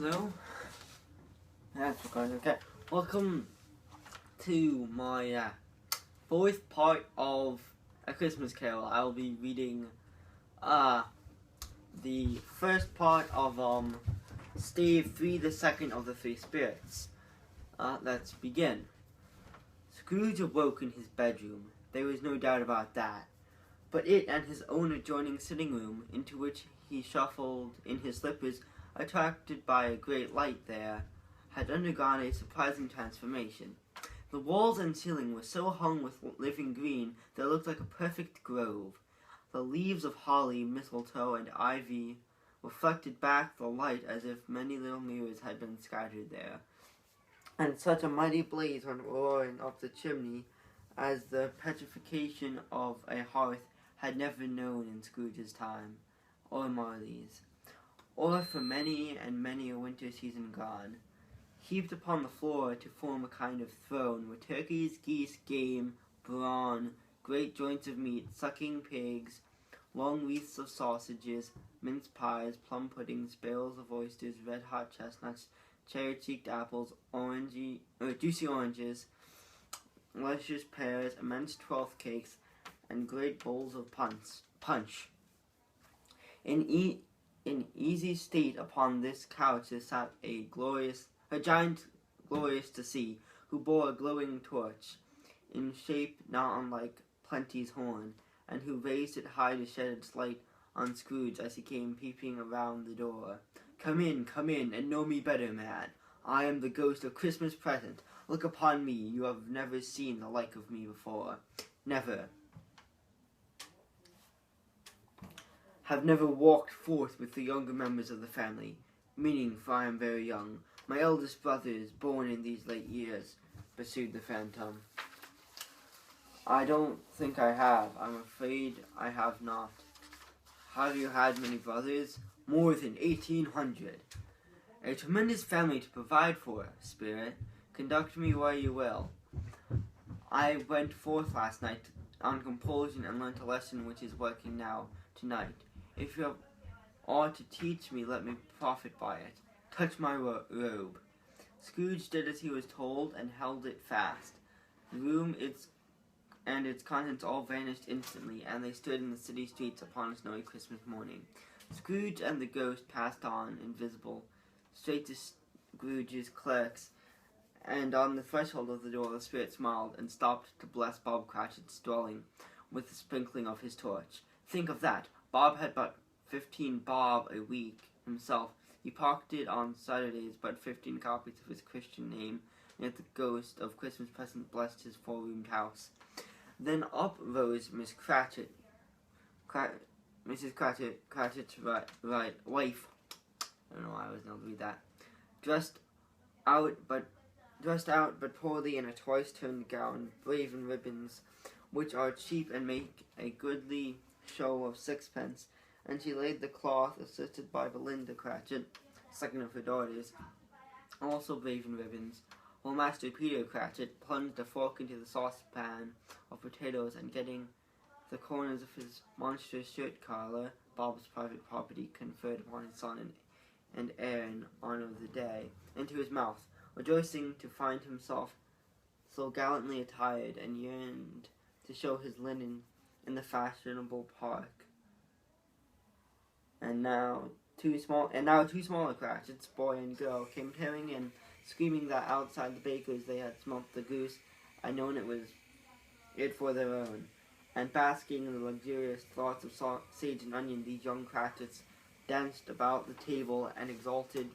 Hello. That's recording. Okay. Welcome to my fourth part of A Christmas Carol. I'll be reading the first part of Stave 3, the second of the Three Spirits. Let's begin. Scrooge awoke in his bedroom. There was no doubt about that. But it and his own adjoining sitting room, into which he shuffled in his slippers, attracted by a great light there, had undergone a surprising transformation. The walls and ceiling were so hung with living green that it looked like a perfect grove. The leaves of holly, mistletoe, and ivy reflected back the light as if many little mirrors had been scattered there. And such a mighty blaze went roaring up the chimney as the petrification of a hearth had never known in Scrooge's time, or Marley's, or for many and many a winter season gone. Heaped upon the floor to form a kind of throne were turkeys, geese, game, brawn, great joints of meat, sucking pigs, long wreaths of sausages, mince pies, plum puddings, barrels of oysters, red-hot chestnuts, cherry-cheeked apples, juicy oranges, luscious pears, immense 12th cakes, and great bowls of punch. In easy state upon this couch there sat a giant glorious to see, who bore a glowing torch, in shape not unlike Plenty's horn, and who raised it high to shed its light on Scrooge as he came peeping around the door. Come in, and know me better, man. I am the ghost of Christmas present. Look upon me, you have never seen the like of me before. Have never walked forth with the younger members of the family, meaning for I am very young. My eldest brother is born in these late years, pursued the phantom. I don't think I have. I'm afraid I have not. Have you had many brothers? More than 1,800. A tremendous family to provide for, Spirit. Conduct me where you will. I went forth last night on compulsion and learnt a lesson which is working now, tonight. If you have aught to teach me, let me profit by it. Touch my robe. Scrooge did as he was told and held it fast. The room and its contents all vanished instantly, and they stood in the city streets upon a snowy Christmas morning. Scrooge and the ghost passed on, invisible, straight to Scrooge's clerks, and on the threshold of the door the spirit smiled and stopped to bless Bob Cratchit's dwelling with the sprinkling of his torch. Think of that! Bob had but 15 bob a week himself. He pocketed on Saturdays but 15 copies of his Christian name, yet the ghost of Christmas present blessed his four-roomed house. Then up rose Mrs. Cratchit's wife. I don't know why I was able to read that. Dressed out but poorly in a twice-turned gown, braven ribbons, which are cheap and make a goodly show of sixpence, and she laid the cloth, assisted by Belinda Cratchit, second of her daughters, also braven ribbons, while Master Peter Cratchit plunged a fork into the saucepan of potatoes, and getting the corners of his monstrous shirt collar, Bob's private property conferred upon his son and heir in honor of the day, into his mouth, rejoicing to find himself so gallantly attired, and yearned to show his linen in the fashionable park. And now two smaller Cratchits, boy and girl, came tearing in, screaming that outside the baker's they had smelt the goose and known it was it for their own. And basking in the luxurious thoughts of sage and onion, these young Cratchits danced about the table and exalted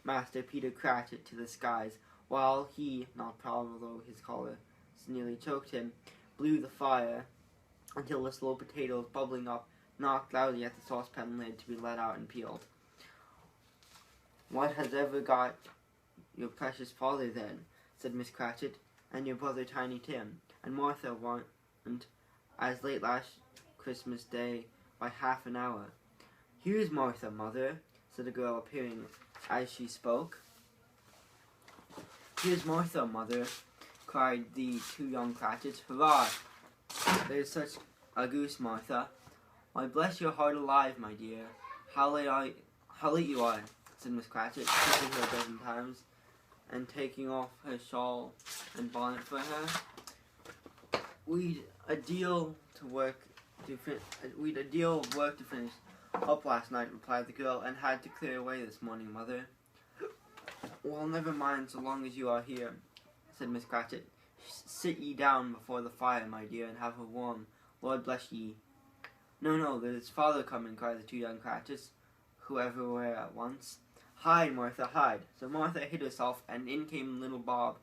Master Peter Cratchit to the skies, while he, not proud although his collar nearly choked him, blew the fire until the slow potatoes, bubbling up, knocked loudly at the saucepan lid to be let out and peeled. What has ever got your precious father, then? Said Miss Cratchit, and your brother Tiny Tim, and Martha weren't as late last Christmas Day by half an hour. Here's Martha, mother, said the girl, appearing as she spoke. Here's Martha, mother, cried the two young Cratchits. Hurrah! There's such a goose, Martha. Why, bless your heart alive, my dear. How late you are, said Miss Cratchit, kissing her a dozen times, and taking off her shawl and bonnet for her. We'd a deal of work to finish up last night, replied the girl, and had to clear away this morning, Mother. Well, never mind, so long as you are here, said Miss Cratchit. Sit ye down before the fire, my dear, and have her warm. Lord bless ye. No, no, there's father coming, cried the two young Cratchits, whoever were at once. Hide, Martha, hide. So Martha hid herself, and in came little Bob.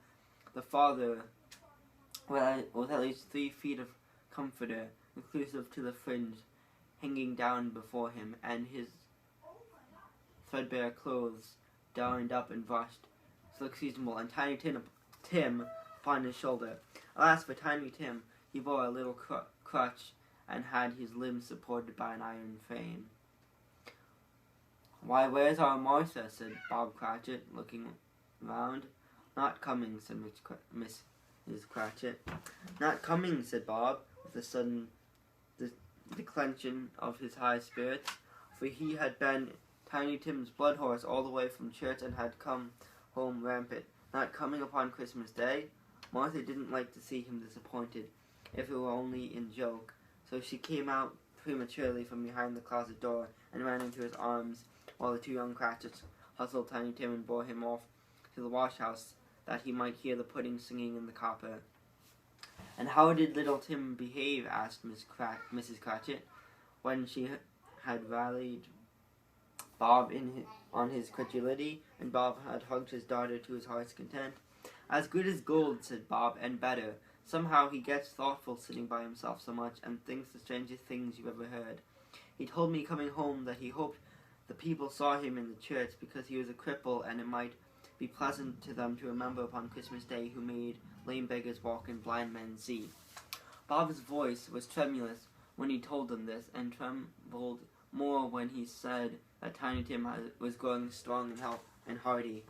The father, with at least 3 feet of comforter, inclusive to the fringe, hanging down before him, and his threadbare clothes darned up and brushed, to look seasonable, and Tiny Tim upon his shoulder. Alas for Tiny Tim, he bore a little crutch, and had his limbs supported by an iron frame. Why, where's our Martha? Said Bob Cratchit, looking round. Not coming, said Mrs. Cratchit. Not coming, said Bob, with a sudden declension of his high spirits, for he had been Tiny Tim's blood horse all the way from church and had come home rampant. Not coming upon Christmas Day? Martha didn't like to see him disappointed, if it were only in joke, so she came out prematurely from behind the closet door and ran into his arms, while the two young Cratchits hustled Tiny Tim and bore him off to the wash-house, that he might hear the pudding singing in the copper. And how did little Tim behave? Asked Mrs. Cratchit, when she had rallied Bob on his credulity, and Bob had hugged his daughter to his heart's content. As good as gold, said Bob, and better. Somehow he gets thoughtful sitting by himself so much, and thinks the strangest things you've ever heard. He told me coming home that he hoped the people saw him in the church because he was a cripple, and it might be pleasant to them to remember upon Christmas Day who made lame beggars walk and blind men see. Bob's voice was tremulous when he told them this, and trembled more when he said that Tiny Tim was growing strong and hearty.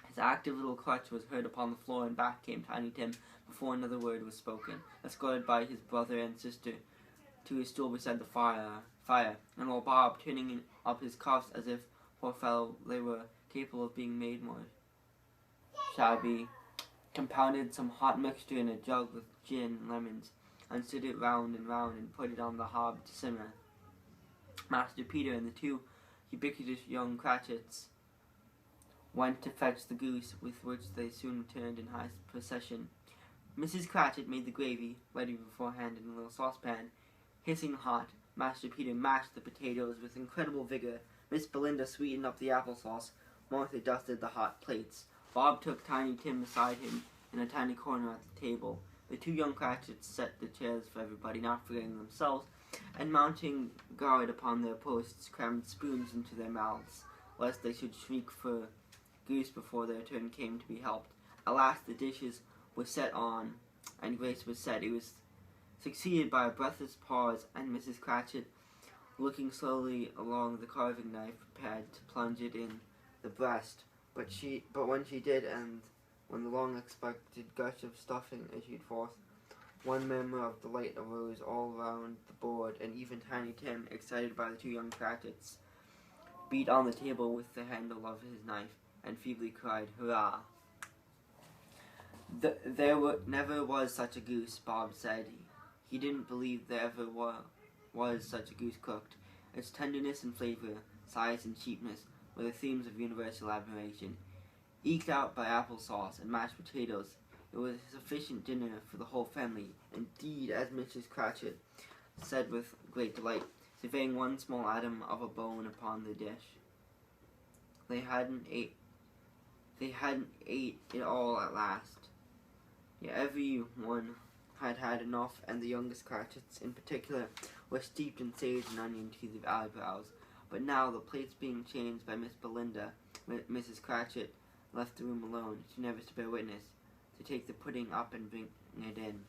His active little crutch was heard upon the floor, and back came Tiny Tim before another word was spoken, escorted by his brother and sister to his stool beside the fire, and while Bob, turning up his cuffs as if, poor fellow, they were capable of being made more shabby, compounded some hot mixture in a jug with gin and lemons, and stood it round and put it on the hob to simmer. Master Peter and the two ubiquitous young Cratchits went to fetch the goose, with which they soon returned in high procession. Mrs. Cratchit made the gravy, ready beforehand in a little saucepan, hissing hot. Master Peter mashed the potatoes with incredible vigor. Miss Belinda sweetened up the applesauce. Martha dusted the hot plates. Bob took Tiny Tim beside him in a tiny corner at the table. The two young Cratchits set the chairs for everybody, not forgetting themselves, and mounting guard upon their posts, crammed spoons into their mouths, lest they should shriek for goose before their turn came to be helped. Alas, the dishes were set on, and grace was said. It was succeeded by a breathless pause, and Mrs. Cratchit, looking slowly along the carving knife, prepared to plunge it in the breast. But when she did, and when the long-expected gush of stuffing issued forth, one murmur of delight arose all round the board, and even Tiny Tim, excited by the two young Cratchits, beat on the table with the handle of his knife, and feebly cried, "Hurrah!" There never was such a goose, Bob said. He didn't believe there ever was such a goose cooked. Its tenderness and flavor, size and cheapness, were the themes of universal admiration. Eked out by applesauce and mashed potatoes, it was a sufficient dinner for the whole family. Indeed, as Mrs. Cratchit said with great delight, surveying one small atom of a bone upon the dish, they hadn't ate it all at last. Yet every one had had enough, and the youngest Cratchits in particular were steeped in sage and onion to the eyebrows. But now, the plates being changed by Miss Belinda, Mrs. Cratchit left the room alone, she never to bear witness, to take the pudding up and bring it in.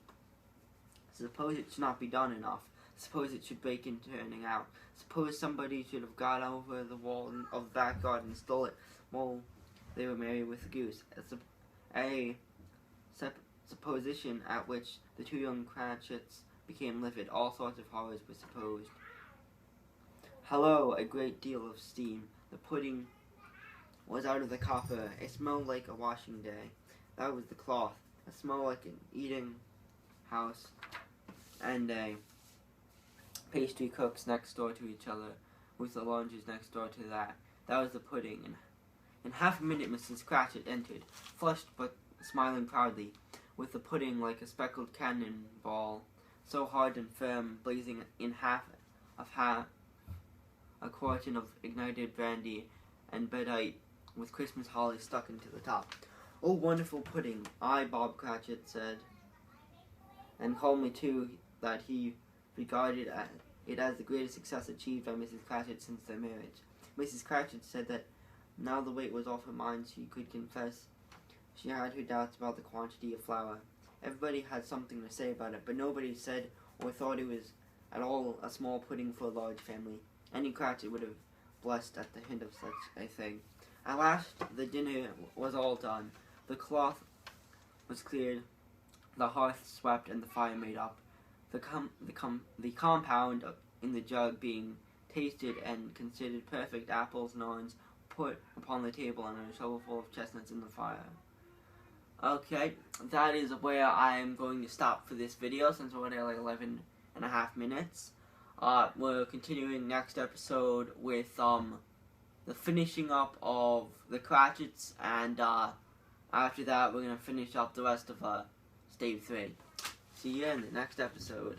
Suppose it should not be done enough. Suppose it should break in turning out. Suppose somebody should have got over the wall of the back garden and stole it while they were merry with the goose. A supposition at which the two young Cratchits became livid. All sorts of horrors were supposed. Hello, a great deal of steam. The pudding was out of the copper. It smelled like a washing day. That was the cloth. It smelled like an eating house and a pastry cooks next door to each other, with the laundries next door to that. That was the pudding. And in half a minute, Mrs. Cratchit entered, flushed but smiling proudly, with the pudding like a speckled cannon ball, so hard and firm, blazing in half a quartern of ignited brandy and bedite, with Christmas holly stuck into the top. "Oh, wonderful pudding!" Bob Cratchit said, and calmly too, that he regarded it as the greatest success achieved by Mrs. Cratchit since their marriage. Mrs. Cratchit said that now the weight was off her mind, she could confess she had her doubts about the quantity of flour. Everybody had something to say about it, but nobody said or thought it was at all a small pudding for a large family. Any Cratchit would have blushed at the hint of such a thing. At last the dinner was all done. The cloth was cleared, the hearth swept, and the fire made up. The compound in the jug being tasted and considered perfect, apples and oranges put upon the table, and a shovelful of chestnuts in the fire. Okay, that is where I am going to stop for this video, since we're at like 11 and a half minutes. We're continuing next episode with the finishing up of the Cratchits, and after that we're going to finish up the rest of Stave 3. See you in the next episode.